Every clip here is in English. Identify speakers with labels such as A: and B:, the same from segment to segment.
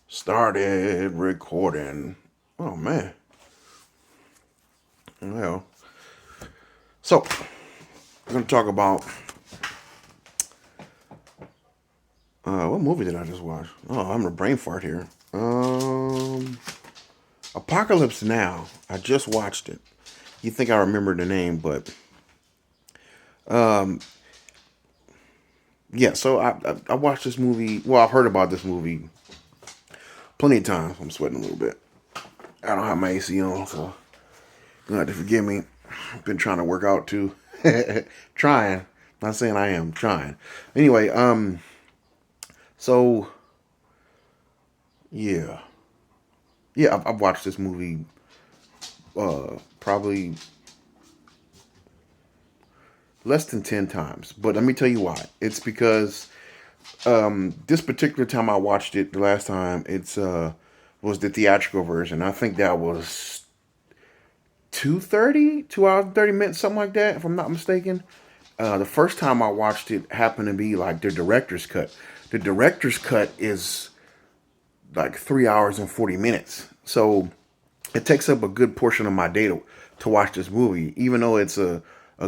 A: Started recording. Oh man. Well, so we're gonna talk about what movie did I just watch? Oh, I'm a brain fart here. Apocalypse Now. I just watched it. You think I remember the name, but yeah. So I watched this movie. Well, I've heard about this movie plenty of times. I'm sweating a little bit. I don't have my AC on, so you're gonna have to forgive me. I've been trying to work out too. Trying. Not saying I am trying. Anyway, so yeah, yeah, I've watched this movie probably less than 10 times. But let me tell you why. It's because this particular time I watched it, the last time, it's was the theatrical version. I think that was 2 hours and 30 minutes, something like that, if I'm not mistaken. The first time I watched it happened to be like the director's cut. The director's cut is like 3 hours and 40 minutes. So it takes up a good portion of my day to watch this movie. Even though it's a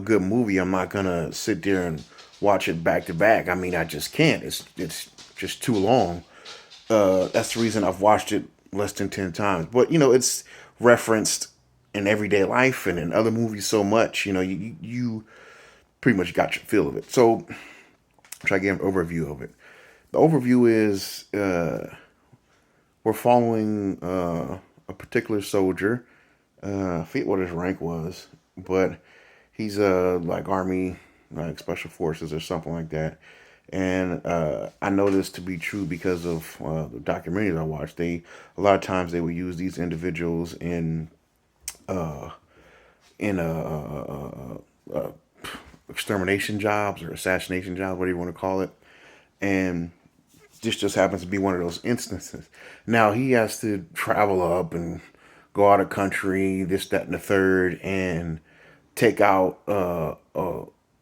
A: good movie, I'm not gonna sit there and watch it back to back. I mean, I just can't. It's just too long. That's the reason I've watched it less than 10 times. But it's referenced in everyday life and in other movies so much. You pretty much got your feel of it. So try to give an overview of it. The overview is we're following a particular soldier. I forget what his rank was, but he's like Army, like Special Forces or something like that. And I know this to be true because of the documentaries I watched. A lot of times they would use these individuals in extermination jobs or assassination jobs, whatever you want to call it. And this just happens to be one of those instances. Now he has to travel up and go out of country, this, that, and the third, and take out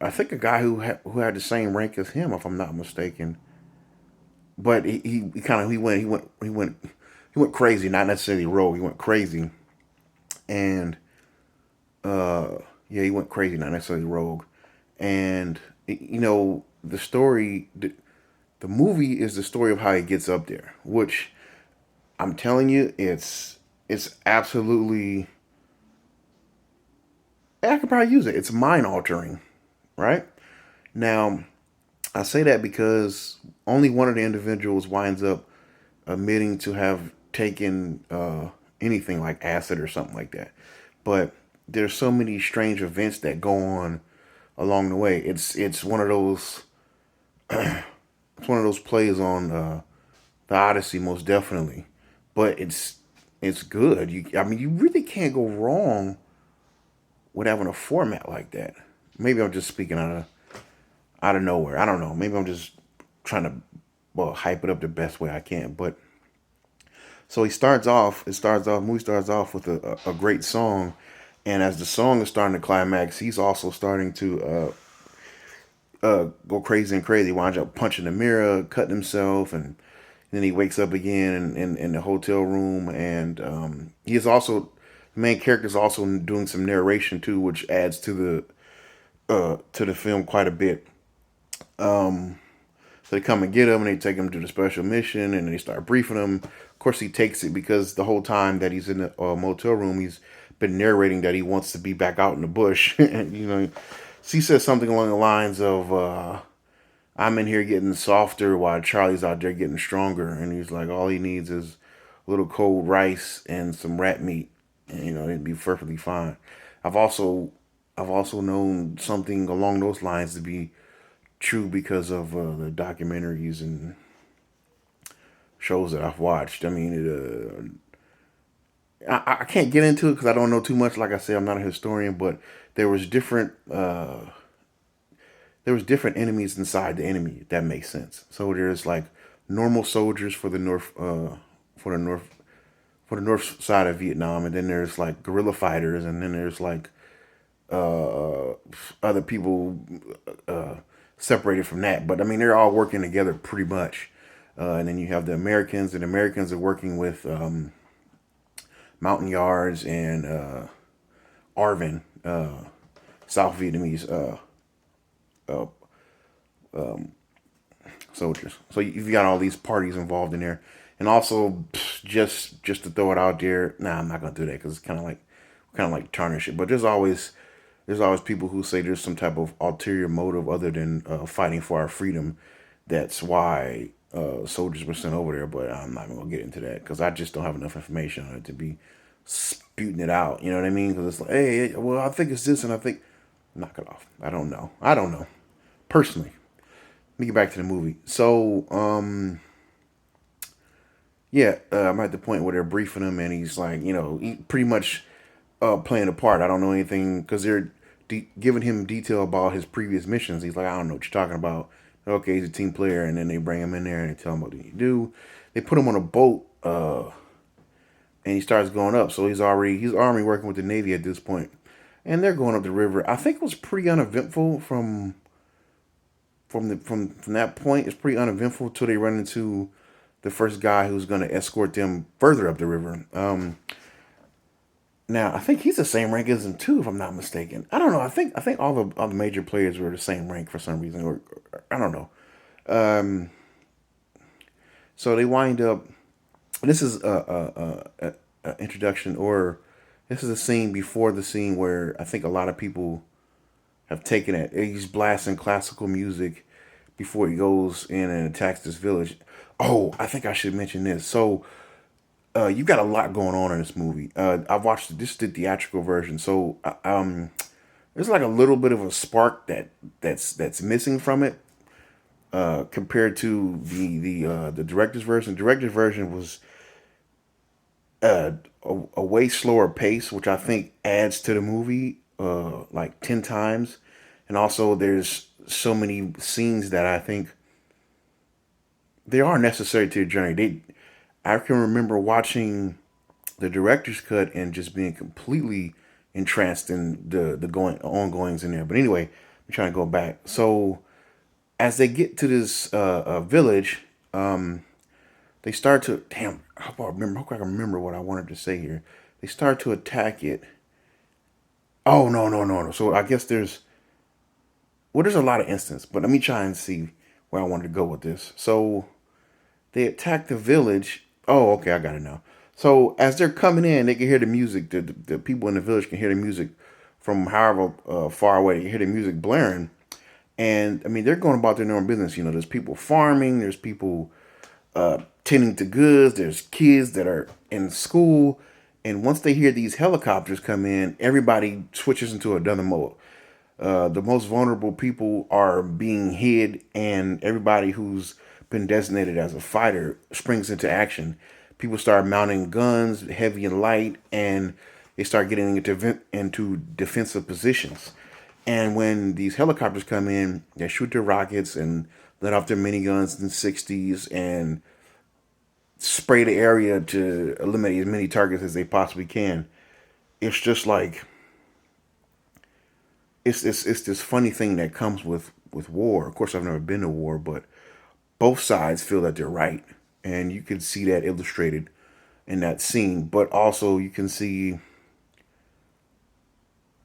A: I think a guy who had the same rank as him, if I'm not mistaken. But he kind of he went crazy, not necessarily rogue. He went crazy, and yeah, he went crazy, not necessarily rogue. And the story, the movie is the story of how he gets up there, which I'm telling you, it's absolutely. I could probably use it. It's mind altering, right? Now, I say that because only one of the individuals winds up admitting to have taken anything like acid or something like that. But there's so many strange events that go on along the way. It's one of those it's one of those plays on the Odyssey, most definitely. But it's good. I mean, you really can't go wrong with having a format like that. Maybe I'm just speaking out of nowhere. I don't know. Maybe I'm just trying to hype it up the best way I can. But so he starts off. It starts off. Movie starts off with a great song, and as the song is starting to climax, he's also starting to go crazy and crazy. Winds up punching the mirror, cutting himself, and then he wakes up again in the hotel room, and he is also the main character is also doing some narration too, which adds to the film quite a bit. So they come and get him, and they take him to the special mission, and they start briefing him. Of course, he takes it because the whole time that he's in the motel room, he's been narrating that he wants to be back out in the bush. And, so he says something along the lines of, "I'm in here getting softer while Charlie's out there getting stronger," and he's like, all he needs is a little cold rice and some rat meat, and it'd be perfectly fine. I've also I've also known something along those lines to be true because of the documentaries and shows that I've watched. I mean, I can't get into it because I don't know too much. Like I said, I'm not a historian, but there was different there was different enemies inside the enemy. If that makes sense. So there's like normal soldiers for the north for the north side of Vietnam, and then there's like guerrilla fighters, and then there's like uh, other people uh, separated from that. But I mean, they're all working together pretty much. And then you have the Americans, and the Americans are working with Mountain Yards and Arvin, South Vietnamese uh, soldiers. So you've got all these parties involved in there, and also just to throw it out there. Nah, I'm not gonna do that because it's kind of like tarnish it. But there's always people who say there's some type of ulterior motive other than fighting for our freedom. That's why soldiers were sent over there. But I'm not gonna get into that because I just don't have enough information on it to be spewing it out. You know what I mean? Because it's like, hey, well, I think it's this, and I think knock it off. I don't know. I don't know personally. Let me get back to the movie. So, yeah, I'm at the point where they're briefing him, and he's like, he pretty much playing a part. I don't know anything because they're giving him detail about his previous missions. He's like, I don't know what you're talking about. Okay, he's a team player, and then they bring him in there and they tell him what he do. They put him on a boat, and he starts going up. So he's already working with the Navy at this point, and they're going up the river. I think it was pretty uneventful from that point. It's pretty uneventful till they run into the first guy who's going to escort them further up the river. Now I think he's the same rank as him too, if I'm not mistaken. I don't know. I think all the major players were the same rank for some reason, or I don't know. Um, so they wind up. This is a introduction, or this is a scene before the scene where I think a lot of people have taken it. He's blasting classical music before he goes in and attacks this village. Oh, I think I should mention this. So you got a lot going on in this movie. I watched this the theatrical version, so there's like a little bit of a spark that's missing from it compared to the director's version. The director's version was a way slower pace, which I think adds to the movie like 10 times, and also there's so many scenes that I think they are necessary to the journey. I can remember watching the director's cut and just being completely entranced in the going ongoings in there. But anyway, I'm trying to go back. So as they get to this village, they start to damn. How can I remember what I wanted to say here? They start to attack it. Oh no no no no! So I guess there's a lot of instance, but let me try and see where I wanted to go with this. So they attack the village. Oh, okay, I got it now. So as they're coming in, they can hear the music. The people in the village can hear the music from however far away. They can hear the music blaring, and I mean they're going about their normal business. There's people farming. There's people tending to goods. There's kids that are in school. And once they hear these helicopters come in, everybody switches into another mode. The most vulnerable people are being hid, and everybody who's been designated as a fighter springs into action. People start mounting guns, heavy and light, and they start getting into defensive positions. And when these helicopters come in, they shoot their rockets and let off their miniguns in 60s and spray the area to eliminate as many targets as they possibly can. It's just like it's this funny thing that comes with war. Of course, I've never been to war, but both sides feel that they're right, and you can see that illustrated in that scene. But also, you can see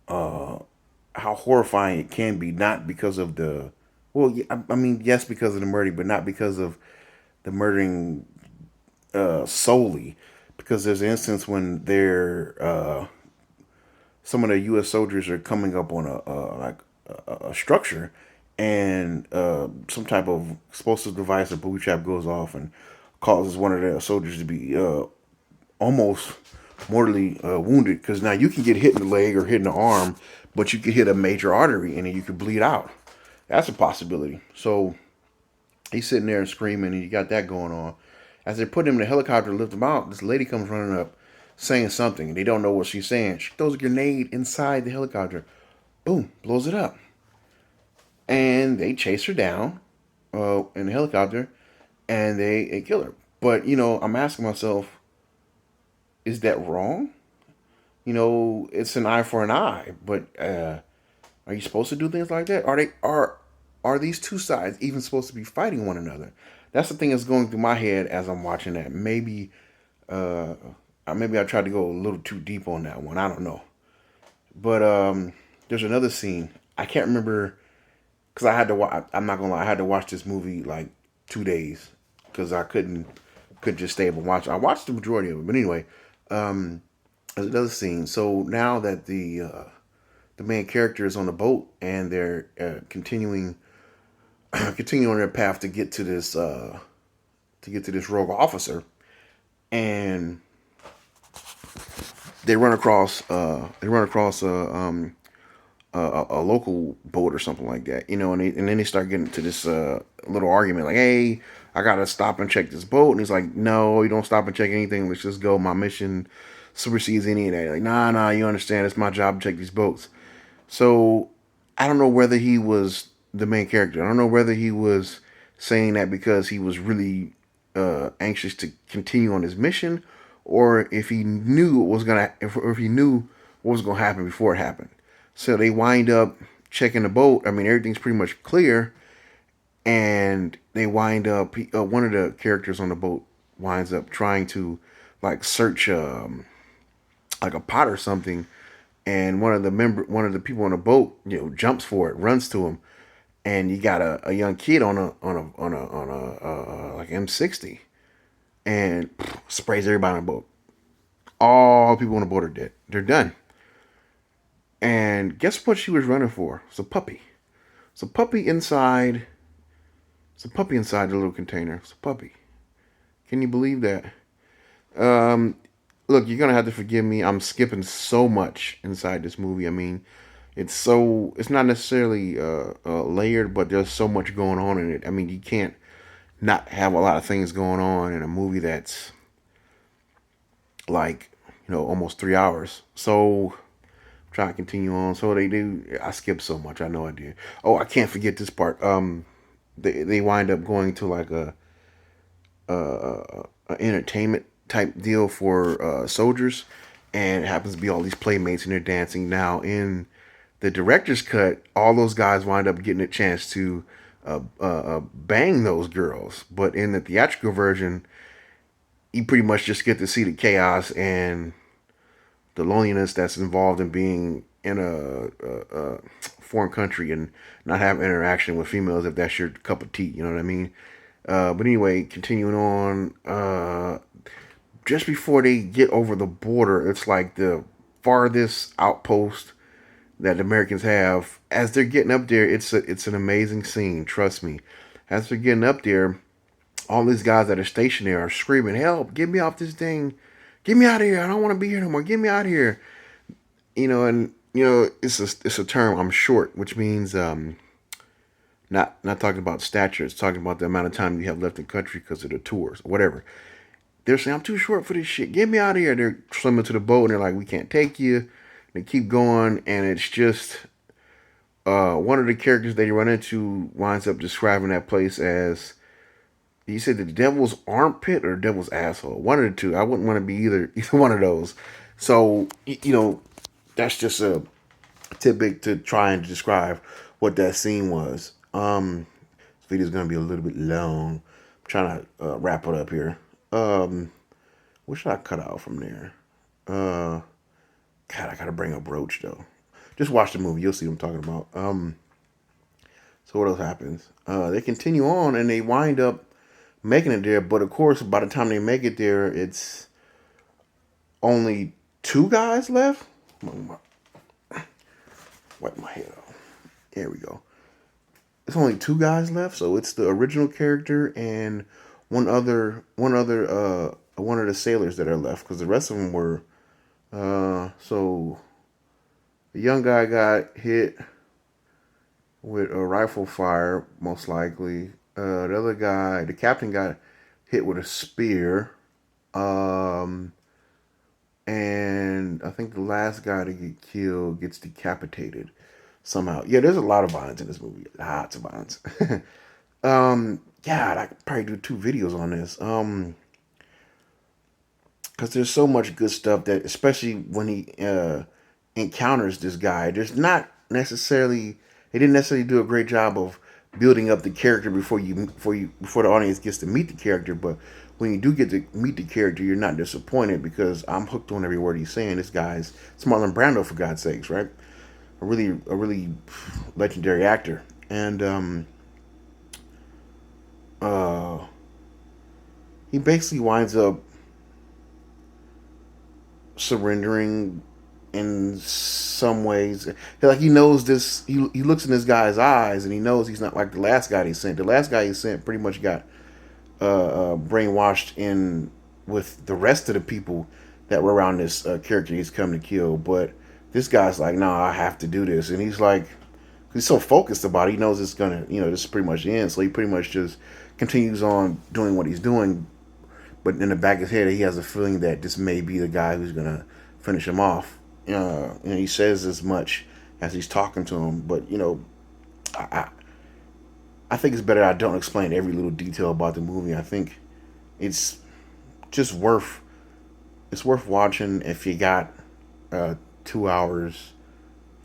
A: how horrifying it can be, not because of the well, I mean, yes, because of the murder, but not because of the murdering solely. Because there's an instance when some of the U.S. soldiers are coming up on a structure, and some type of explosive device or booby trap goes off and causes one of the soldiers to be almost mortally wounded. Because now you can get hit in the leg or hit in the arm, but you can hit a major artery and then you could bleed out. That's a possibility. So he's sitting there and screaming, and you got that going on. As they put him in the helicopter to lift him out, this lady comes running up saying something, and they don't know what she's saying. She throws a grenade inside the helicopter. Boom, blows it up. And they chase her down in the helicopter, and they kill her. But, I'm asking myself, is that wrong? It's an eye for an eye, but are you supposed to do things like that? Are these two sides even supposed to be fighting one another? That's the thing that's going through my head as I'm watching that. Uh, maybe I tried to go a little too deep on that one. I don't know. But there's another scene. I can't remember because I had to. I'm not gonna lie. I had to watch this movie like 2 days because I couldn't just stay up and watch. I watched the majority of it, but anyway, um, there's another scene. So now that the main character is on the boat and they're continuing continuing on their path to get to this rogue officer, and they run across a local boat or something like that, and then they start getting to this little argument like, hey, I gotta stop and check this boat, and he's like, no, you don't stop and check anything, let's just go, my mission supersedes any of that. Like, nah, you understand, it's my job to check these boats. So I don't know whether he was the main character. I don't know whether he was saying that because he was really anxious to continue on his mission, or if he knew what was gonna, if he knew what was gonna happen before it happened. So they wind up checking the boat. I mean, everything's pretty much clear, and they wind up. One of the characters on the boat winds up trying to like search like a pot or something, and one of the people on the boat, jumps for it, runs to him, and you got a young kid on a like M60, and sprays everybody on the boat. All people on the boat are dead. They're done. And guess what she was running for? It's a puppy. It's a puppy inside. It's a puppy inside the little container. It's a puppy. Can you believe that? Um, Look, you're gonna have to forgive me. I'm skipping so much inside this movie. I mean, it's not necessarily layered, but there's so much going on in it. I mean, you can't not have a lot of things going on in a movie that's like almost 3 hours. So try to continue on. So they do. I skipped so much. I know I did. Oh, I can't forget this part. They wind up going to like a entertainment type deal for soldiers, and it happens to be all these playmates and they're dancing. Now in the director's cut, all those guys wind up getting a chance to bang those girls, but in the theatrical version, you pretty much just get to see the chaos and the loneliness that's involved in being in a foreign country and not have interaction with females if that's your cup of tea. You know what I mean? But anyway, continuing on, just before they get over the border, it's like the farthest outpost that the Americans have. As they're getting up there, it's an amazing scene. Trust me. As they're getting up there, all these guys that are stationed there are screaming, "Help! Get me off this thing! Get me out of here! I don't want to be here no more! Get me out of here!" And it's a term. I'm short, which means not talking about stature. It's talking about the amount of time you have left in the country because of the tours or whatever. They're saying, "I'm too short for this shit. Get me out of here!" They're swimming to the boat and they're like, "We can't take you." They keep going, and it's just one of the characters they run into winds up describing that place as, he said, the devil's armpit or devil's asshole. One of the two. I wouldn't want to be either one of those. So that's just a tidbit to try and describe what that scene was. This video's gonna be a little bit long. I'm trying to wrap it up here. What should I cut out from there? God, I gotta bring up Roach though. Just watch the movie. You'll see what I'm talking about. So what else happens? They continue on and they wind up making it there. But of course, by the time they make it there, it's only two guys left. Wipe my head off. There we go. It's only two guys left. So it's the original character and one of the sailors that are left, because the rest of them were. So the young guy got hit with a rifle fire, most likely. The other guy, the captain, got hit with a spear. And I think the last guy to get killed gets decapitated somehow. Yeah, there's a lot of violence in this movie. Lots of violence. God, I could probably do 2 videos on this. Because there's so much good stuff that, especially when he encounters this guy, there's not necessarily, they didn't necessarily do a great job of building up the character before the audience gets to meet the character. But when you do get to meet the character, you're not disappointed because I'm hooked on every word he's saying. This guy's it's Marlon Brando, for God's sakes, right? A really legendary actor, and uh, he basically winds up surrendering in some ways. Like he knows this. He looks in this guy's eyes and he knows he's not like the last guy he sent. The last guy he sent pretty much got brainwashed in with the rest of the people that were around this character he's come to kill. But this guy's like, nah, I have to do this, and he's so focused about it. He knows it's gonna, this is pretty much the end. So he pretty much just continues on doing what he's doing. But in the back of his head, he has a feeling that this may be the guy who's gonna finish him off. He says as much as he's talking to him, but I, I think it's better I don't explain every little detail about the movie. I think it's just worth watching if you got 2 hours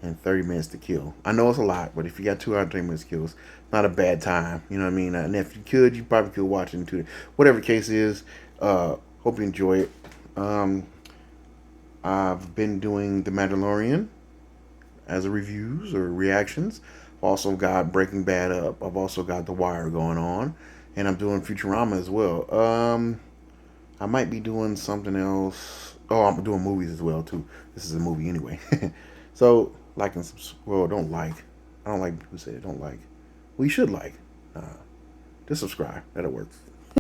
A: and 30 minutes to kill. I know it's a lot, but if you got 2 hours and 30 minutes to kill, it's not a bad time. You know what I mean? And if you could, you probably could watch it into it. Whatever the case is, hope you enjoy it. I've been doing The Mandalorian as a reviews or reactions. I've also got Breaking Bad up. I've also got The Wire going on, and I'm doing Futurama as well. I might be doing something else. Oh, I'm doing movies as well too. This is a movie anyway. So like and well, don't like. I don't like people who say they don't like. We should like. Just subscribe. That'll work.